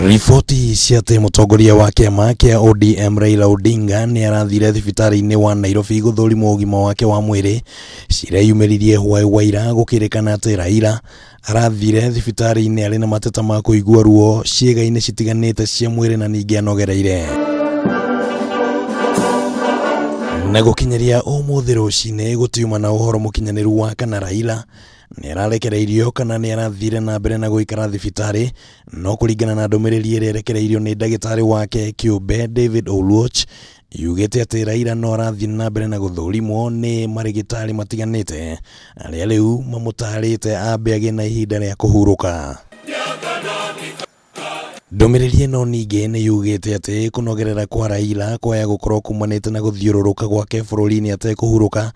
Ripoti cia Mutongoria wa kiama kia ODM Raila Odinga ni arathire thibitari-ini wa Nairobi guthurimwo ugima wake wa mwiri. Cireyumiririe wira gukirekana ati Raila arathire thibitari-ini ari na mateta ma kuigua ruo ciega-ini citiganite cia mwiri na ningi anogereire. Na gukinyeria umuthi rucini gutiuma na uhoro mukinyaniru wa kana Raila ni irekereirio kana ni arathire na mbere na guikara thibitari, no kuringana na ndumiriri irekereirio ni ndagitari wake kiumbe David Oluoch, yugite ati Raila no arathie na mbere na guthurimwo ni marigitari matiganite aria riu mamutarite ambe agi na ihinda ria kuhuruka. Ndumiriri ino ningi ni yugite ati kunogerera kwa Raila kwaya gukorwo kumanite na guthiururuka gwake bururi-ini ate kuhuruka,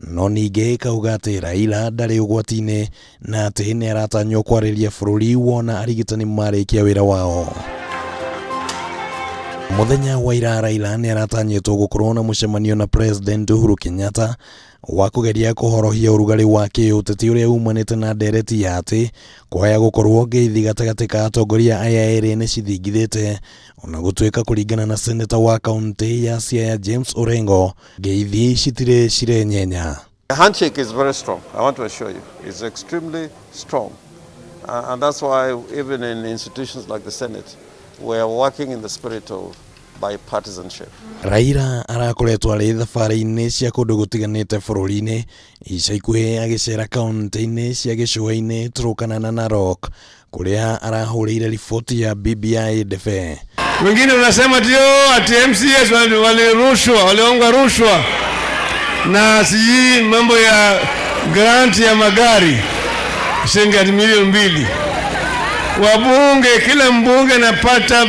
no ningi kauga ati Raila ndari ugwati-ini na ati ni aratanywo kwariria bururi wona arigitani marikia wira wao. Muthenya wa ira Raila ni aratanyitwo gukorwo na mucemanio na President Uhuru Kenyatta wa kugeria kuhorohia urugari wa kiuteti uria umanite na ndereti ya ati kwaya gukorwo ngeithi gatagati ka atongoria aya eri ni cithingithite, ona gutuika kuringana na seneta wa kaunti ya Siaya James Orengo ngeithi citire cirenyenya. The handshake is very strong. I want to assure you, it's extremely strong, and that's why even in institutions like the Senate, we are working in the spirit of bipartisanship. Raila arakoretwo ari thabari-ini cia kundu gutiganite bururi-ini, ica ikuhi agicera kaunti-ini cia gicua-ini Turkana na Narok kuria arahurire ripoti ya BBI defe. Wengine unasema ati MCS walirushwa, waliongwa rushwa na siji mambo ya grant ya magari shilingi milioni 2. Wabunge, kila mbunge anapata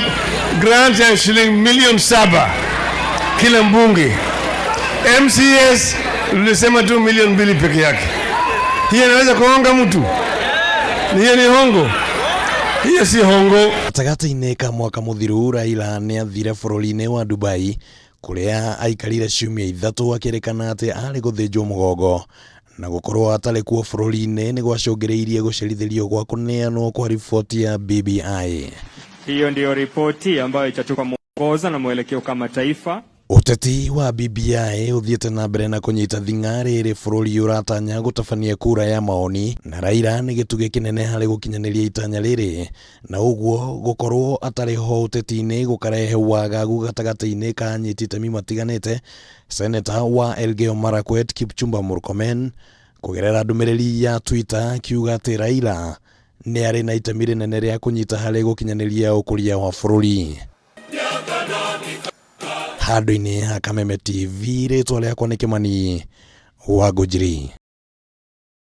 grant ya shilingi milioni 7 kila mbunge. MCS tulisema tu milioni 2 peke yake. Hiyo inaweza kuhonga mtu? Hiyo ni hongo? Hiyo si hongo. Tagati-ini ka mwaka muthiru Raila ni athire bururi-ini wa Dubai kuria aikarire ciumia 3 akirekana ati ari guthinjwo mugongo na gukorwo atari kuo bururi-ini ni gwacungireirie gucerithirio gwa kuneanwo kwa ripoti ya BBI. Hiyo ndio ripoti ambayo itatupa mwongozo na mwelekeo kama taifa. Uteti wa BBI uthiete na mbere na kunyita thing'ari ri bururi uratanya gutabania kura ya maoni, na Raila ni gituge kinene hari gukinyaniria itanya riri, na uguo gukorwo atari ho uteti-ini gukarehe wagagu gatagati-ini ka anyiti itemi matiganite. Seneta wa Elgeyo Marakwet Kipchumba Murkomen kugerera ndumiriri ya Twitter kiuga ati Raila ni ari na itemi rinene ria kunyita hari gukinyaniria ukuria wa bururi. Handũ-inĩ ha Kameme TV, rĩtwa rĩakwa nĩ Kimani wa Ngũnjiri.